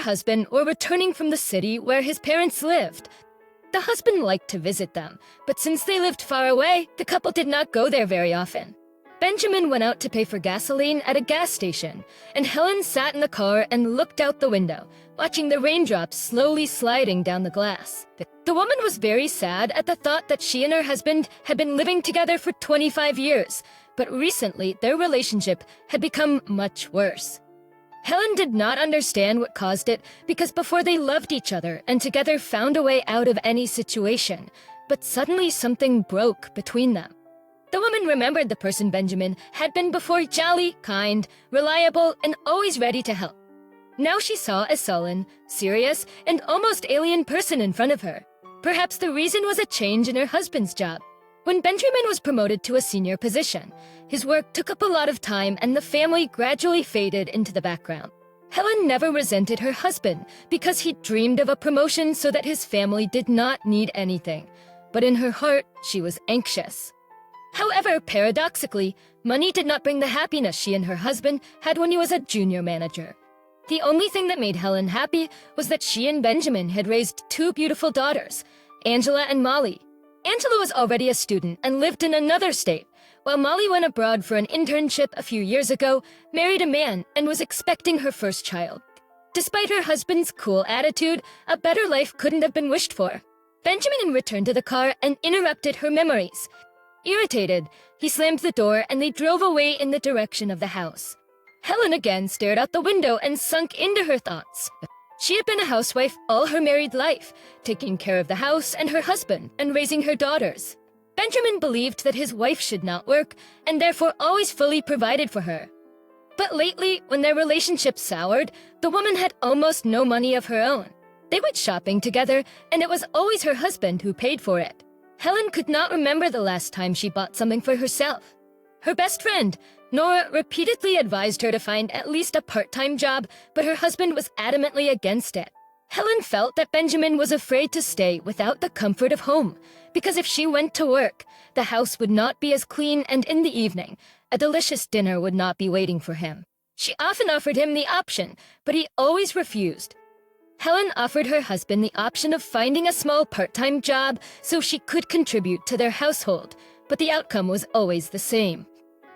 her husband were returning from the city where his parents lived. The husband liked to visit them, but since they lived far away, the couple did not go there very often. Benjamin went out to pay for gasoline at a gas station, and Helen sat in the car and looked out the window, watching the raindrops slowly sliding down the glass. The woman was very sad at the thought that she and her husband had been living together for 25 years, but recently their relationship had become much worse. Helen did not understand what caused it because before they loved each other and together found a way out of any situation, but suddenly something broke between them. The woman remembered the person Benjamin had been before: jolly, kind, reliable, and always ready to help. Now she saw a sullen, serious, and almost alien person in front of her. Perhaps the reason was a change in her husband's job. When Benjamin was promoted to a senior position, his work took up a lot of time and the family gradually faded into the background. Helen never resented her husband because he dreamed of a promotion so that his family did not need anything. But in her heart, she was anxious. However, paradoxically, money did not bring the happiness she and her husband had when he was a junior manager. The only thing that made Helen happy was that she and Benjamin had raised two beautiful daughters, Angela and Molly. Angela was already a student and lived in another state, while Molly went abroad for an internship a few years ago, married a man, and was expecting her first child. Despite her husband's cool attitude, a better life couldn't have been wished for. Benjamin returned to the car and interrupted her memories. Irritated, he slammed the door and they drove away in the direction of the house. Helen again stared out the window and sunk into her thoughts. She had been a housewife all her married life, taking care of the house and her husband and raising her daughters. Benjamin believed that his wife should not work and therefore always fully provided for her. But lately, when their relationship soured, the woman had almost no money of her own. They went shopping together and it was always her husband who paid for it. Helen could not remember the last time she bought something for herself. Her best friend, Nora, repeatedly advised her to find at least a part-time job, but her husband was adamantly against it. Helen felt that Benjamin was afraid to stay without the comfort of home, because if she went to work, the house would not be as clean, and in the evening, a delicious dinner would not be waiting for him. She often offered him the option, but he always refused. Helen offered her husband the option of finding a small part-time job so she could contribute to their household, but the outcome was always the same.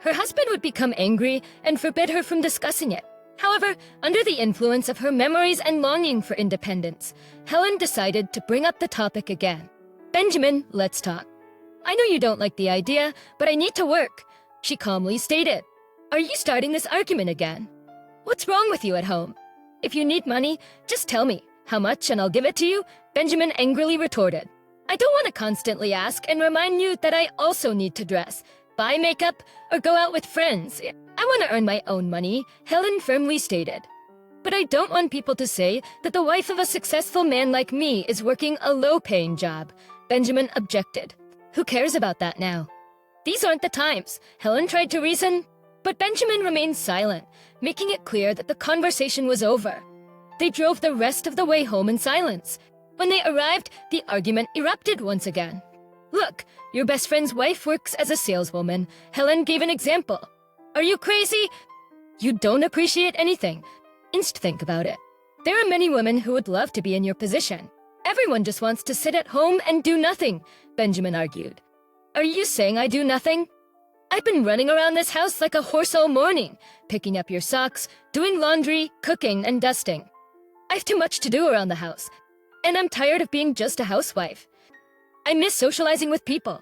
Her husband would become angry and forbid her from discussing it. However, under the influence of her memories and longing for independence, Helen decided to bring up the topic again. "Benjamin, let's talk. I know you don't like the idea, but I need to work," she calmly stated. "Are you starting this argument again? What's wrong with you at home? If you need money, just tell me how much and I'll give it to you," Benjamin angrily retorted. "I don't want to constantly ask and remind you that I also need to dress, buy makeup, or go out with friends. I want to earn my own money," Helen firmly stated. "But I don't want people to say that the wife of a successful man like me is working a low-paying job," Benjamin objected. "Who cares about that now? These aren't the times," Helen tried to reason, but Benjamin remained silent, making it clear that the conversation was over. They drove the rest of the way home in silence. When they arrived, the argument erupted once again. "Look, your best friend's wife works as a saleswoman," Helen gave an example. "Are you crazy? You don't appreciate anything. Just think about it. There are many women who would love to be in your position. Everyone just wants to sit at home and do nothing," Benjamin argued. "Are you saying I do nothing? I've been running around this house like a horse all morning, picking up your socks, doing laundry, cooking, and dusting. I've too much to do around the house, and I'm tired of being just a housewife. I miss socializing with people.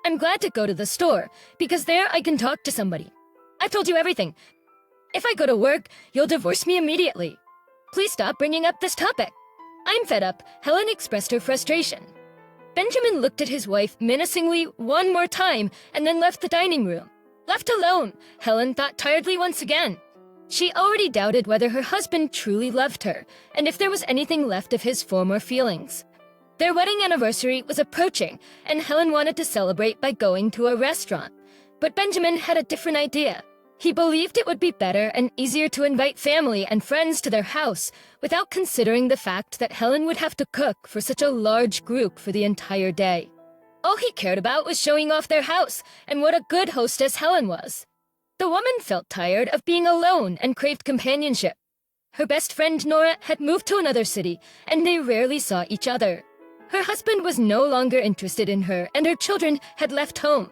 I'm glad to go to the store, because there I can talk to somebody. I've told you everything. If I go to work, you'll divorce me immediately. Please stop bringing up this topic. I'm fed up," Helen expressed her frustration. Benjamin looked at his wife menacingly one more time and then left the dining room. Left alone, Helen thought tiredly once again. She already doubted whether her husband truly loved her and if there was anything left of his former feelings. Their wedding anniversary was approaching, and Helen wanted to celebrate by going to a restaurant. But Benjamin had a different idea. He believed it would be better and easier to invite family and friends to their house without considering the fact that Helen would have to cook for such a large group for the entire day. All he cared about was showing off their house and what a good hostess Helen was. The woman felt tired of being alone and craved companionship. Her best friend Nora had moved to another city, and they rarely saw each other. Her husband was no longer interested in her, and her children had left home.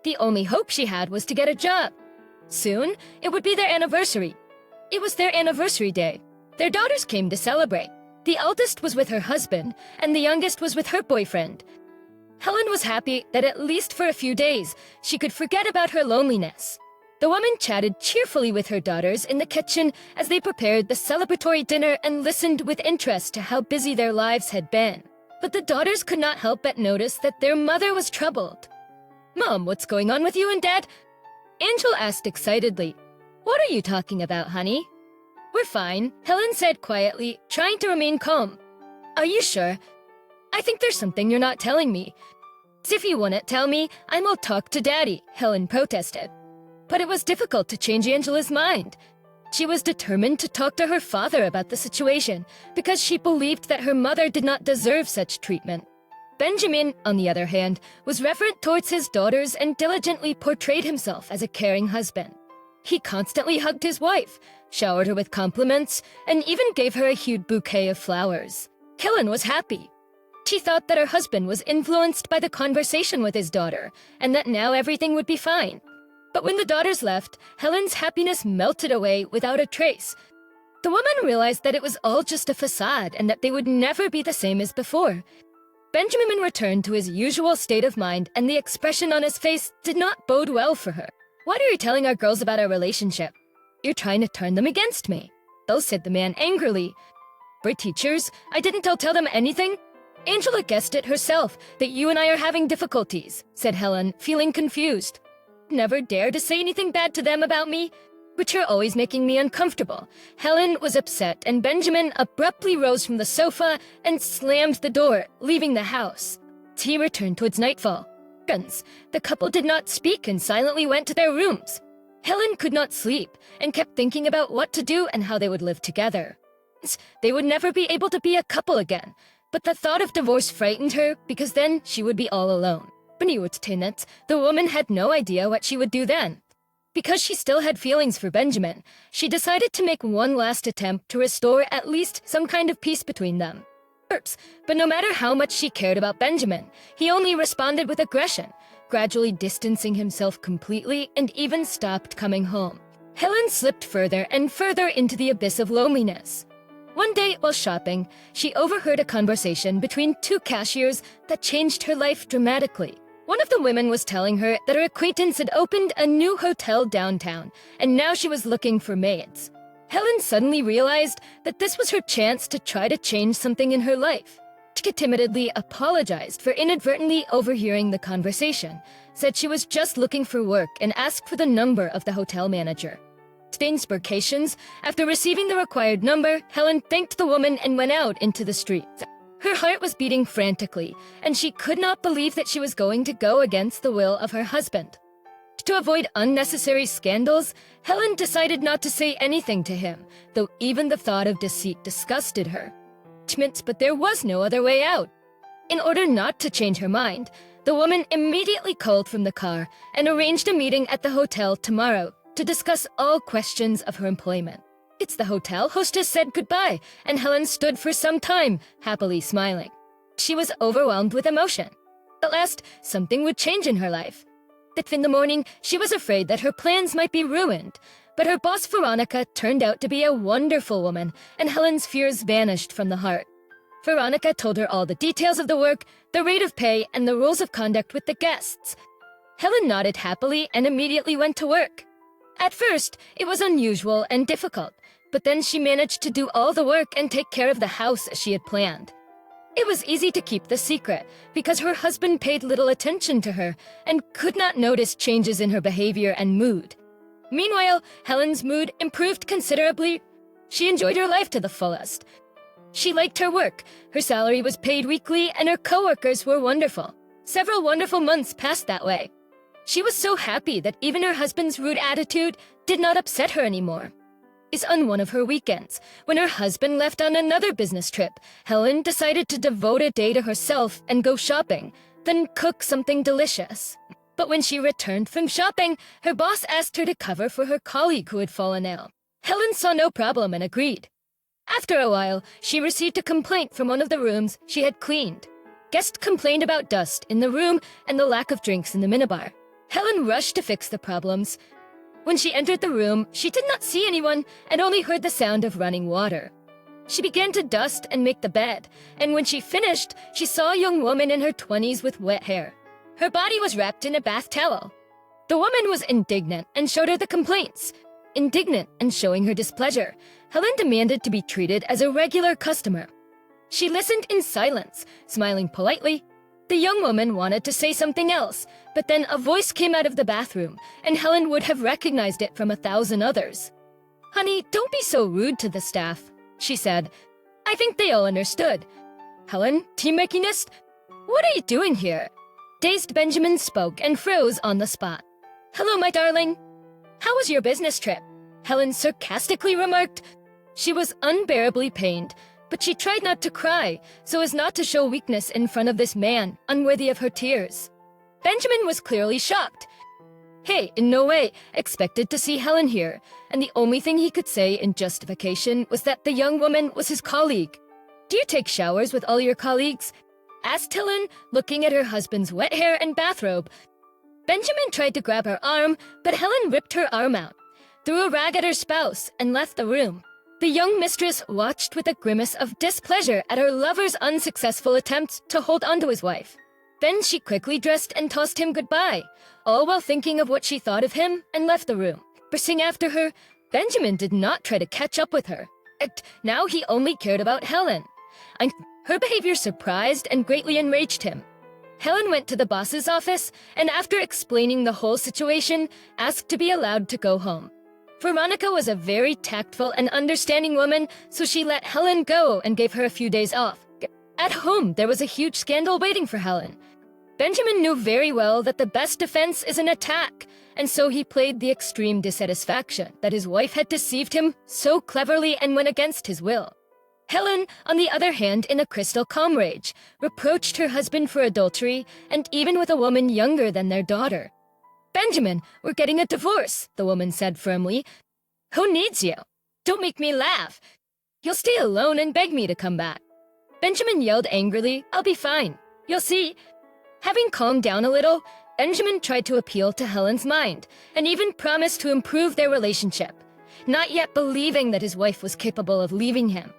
The only hope she had was to get a job. Soon, it would be their anniversary. It was their anniversary day. Their daughters came to celebrate. The eldest was with her husband, and the youngest was with her boyfriend. Helen was happy that at least for a few days, she could forget about her loneliness. The woman chatted cheerfully with her daughters in the kitchen as they prepared the celebratory dinner and listened with interest to how busy their lives had been. But the daughters could not help but notice that their mother was troubled. "Mom, what's going on with you and Dad?" Angel asked excitedly. "What are you talking about, honey?" "We're fine," Helen said quietly, trying to remain calm. "Are you sure? I think there's something you're not telling me." "If you wouldn't tell me, I will talk to Daddy," Helen protested. But it was difficult to change Angela's mind. She was determined to talk to her father about the situation because she believed that her mother did not deserve such treatment. Benjamin, on the other hand, was reverent towards his daughters and diligently portrayed himself as a caring husband. He constantly hugged his wife, showered her with compliments, and even gave her a huge bouquet of flowers. Helen was happy. She thought that her husband was influenced by the conversation with his daughter, and that now everything would be fine. But when the daughters left, Helen's happiness melted away without a trace. The woman realized that it was all just a facade and that they would never be the same as before. Benjamin returned to his usual state of mind, and the expression on his face did not bode well for her. "What are you telling our girls about our relationship? You're trying to turn them against me," thus said the man angrily. "We're teachers. I didn't tell them anything." "Angela guessed it herself, that you and I are having difficulties," said Helen, feeling confused. "Never dare to say anything bad to them about me, but you're always making me uncomfortable." Helen was upset, and Benjamin abruptly rose from the sofa and slammed the door, leaving the house. He returned towards nightfall. The couple did not speak and silently went to their rooms. Helen could not sleep and kept thinking about what to do and how they would live together. They would never be able to be a couple again, but the thought of divorce frightened her because then she would be all alone. The woman had no idea what she would do then. Because she still had feelings for Benjamin, she decided to make one last attempt to restore at least some kind of peace between them. But no matter how much she cared about Benjamin, he only responded with aggression, gradually distancing himself completely and even stopped coming home. Helen slipped further and further into the abyss of loneliness. One day, while shopping, she overheard a conversation between two cashiers that changed her life dramatically. One of the women was telling her that her acquaintance had opened a new hotel downtown, and now she was looking for maids. Helen suddenly realized that this was her chance to try to change something in her life. She timidly apologized for inadvertently overhearing the conversation, said she was just looking for work, and asked for the number of the hotel manager. Inspirations, after receiving the required number, Helen thanked the woman and went out into the streets. Her heart was beating frantically, and she could not believe that she was going to go against the will of her husband. To avoid unnecessary scandals, Helen decided not to say anything to him, though even the thought of deceit disgusted her. But there was no other way out. In order not to change her mind, the woman immediately called from the car and arranged a meeting at the hotel tomorrow to discuss all questions of her employment. The hotel hostess said goodbye, and Helen stood for some time, happily smiling. She was overwhelmed with emotion. At last, something would change in her life. In the morning, she was afraid that her plans might be ruined, but her boss Veronica turned out to be a wonderful woman, and Helen's fears vanished from the heart. Veronica told her all the details of the work, the rate of pay, and the rules of conduct with the guests. Helen nodded happily and immediately went to work. At first, it was unusual and difficult, but then she managed to do all the work and take care of the house as she had planned. It was easy to keep the secret because her husband paid little attention to her and could not notice changes in her behavior and mood. Meanwhile, Helen's mood improved considerably. She enjoyed her life to the fullest. She liked her work, her salary was paid weekly, and her coworkers were wonderful. Several wonderful months passed that way. She was so happy that even her husband's rude attitude did not upset her anymore. On one of her weekends, when her husband left on another business trip, Helen decided to devote a day to herself and go shopping, then cook something delicious. But when she returned from shopping, her boss asked her to cover for her colleague who had fallen ill. Helen saw no problem and agreed. After a while, she received a complaint from one of the rooms she had cleaned. Guests complained about dust in the room and the lack of drinks in the minibar. Helen rushed to fix the problems. When she entered the room, she did not see anyone and only heard the sound of running water. She began to dust and make the bed, and when she finished, she saw a young woman in her 20s with wet hair. Her body was wrapped in a bath towel. The woman was indignant and showed her the complaints. Indignant and showing her displeasure, Helen demanded to be treated as a regular customer. She listened in silence, smiling politely. The young woman wanted to say something else, but then a voice came out of the bathroom, and Helen would have recognized it from 1,000 others. "Honey, don't be so rude to the staff," she said. I think they all understood. "Helen, tea makingist? What are you doing here?" Dazed Benjamin spoke and froze on the spot. "Hello, my darling. How was your business trip?" Helen sarcastically remarked. She was unbearably pained, but she tried not to cry, so as not to show weakness in front of this man, unworthy of her tears. Benjamin was clearly shocked. He, in no way, expected to see Helen here, and the only thing he could say in justification was that the young woman was his colleague. "Do you take showers with all your colleagues?" asked Helen, looking at her husband's wet hair and bathrobe. Benjamin tried to grab her arm, but Helen ripped her arm out, threw a rag at her spouse, and left the room. The young mistress watched with a grimace of displeasure at her lover's unsuccessful attempts to hold onto his wife. Then she quickly dressed and tossed him goodbye, all while thinking of what she thought of him, and left the room. Pursuing after her, Benjamin did not try to catch up with her. Now he only cared about Helen. And her behavior surprised and greatly enraged him. Helen went to the boss's office, and after explaining the whole situation, asked to be allowed to go home. Veronica was a very tactful and understanding woman, so she let Helen go and gave her a few days off. At home, there was a huge scandal waiting for Helen. Benjamin knew very well that the best defense is an attack, and so he played the extreme dissatisfaction that his wife had deceived him so cleverly and went against his will. Helen, on the other hand, in a crystal calm rage, reproached her husband for adultery, and even with a woman younger than their daughter. "Benjamin, we're getting a divorce," the woman said firmly. "Who needs you? Don't make me laugh. You'll stay alone and beg me to come back." Benjamin yelled angrily, "I'll be fine. You'll see." Having calmed down a little, Benjamin tried to appeal to Helen's mind, and even promised to improve their relationship, not yet believing that his wife was capable of leaving him.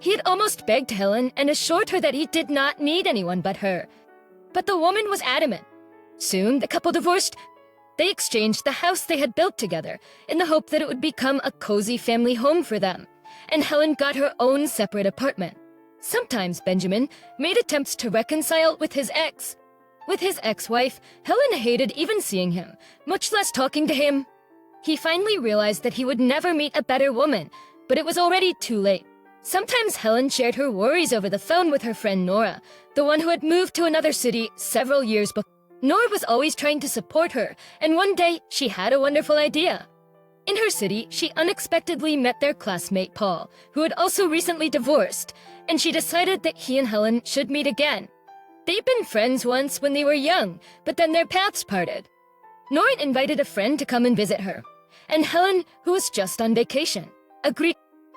He had almost begged Helen and assured her that he did not need anyone but her. But the woman was adamant. Soon, the couple divorced. They exchanged the house they had built together in the hope that it would become a cozy family home for them, and Helen got her own separate apartment. Sometimes Benjamin made attempts to reconcile with his ex. With his ex-wife, Helen hated even seeing him, much less talking to him. He finally realized that he would never meet a better woman, but it was already too late. Sometimes Helen shared her worries over the phone with her friend Nora, the one who had moved to another city several years before. Nora was always trying to support her, and one day she had a wonderful idea. In her city, she unexpectedly met their classmate Paul, who had also recently divorced, and she decided that he and Helen should meet again. They'd been friends once when they were young, but then their paths parted. Nora invited a friend to come and visit her, and Helen, who was just on vacation, agreed.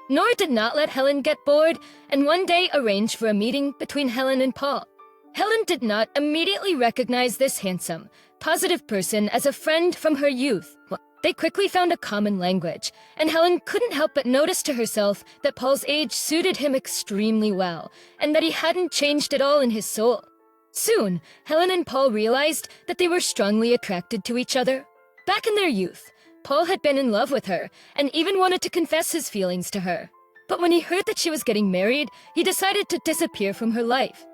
Nora did not let Helen get bored, and one day arranged for a meeting between Helen and Paul. Helen did not immediately recognize this handsome, positive person as a friend from her youth. They quickly found a common language, and Helen couldn't help but notice to herself that Paul's age suited him extremely well, and that he hadn't changed at all in his soul. Soon, Helen and Paul realized that they were strongly attracted to each other. Back in their youth, Paul had been in love with her, and even wanted to confess his feelings to her. But when he heard that she was getting married, he decided to disappear from her life.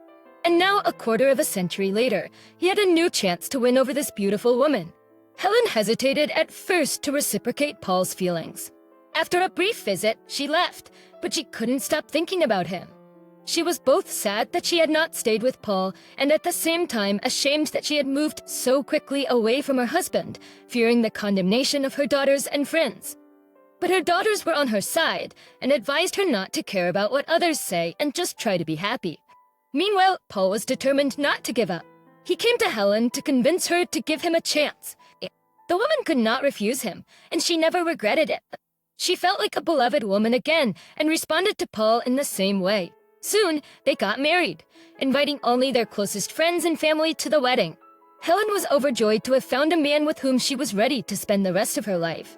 And now, a quarter of a century later, he had a new chance to win over this beautiful woman. Helen hesitated at first to reciprocate Paul's feelings. After a brief visit, she left, but she couldn't stop thinking about him. She was both sad that she had not stayed with Paul, and at the same time ashamed that she had moved so quickly away from her husband, fearing the condemnation of her daughters and friends. But her daughters were on her side, and advised her not to care about what others say and just try to be happy. Meanwhile, Paul was determined not to give up. He came to Helen to convince her to give him a chance. The woman could not refuse him, and she never regretted it. She felt like a beloved woman again and responded to Paul in the same way. Soon, they got married, inviting only their closest friends and family to the wedding. Helen was overjoyed to have found a man with whom she was ready to spend the rest of her life.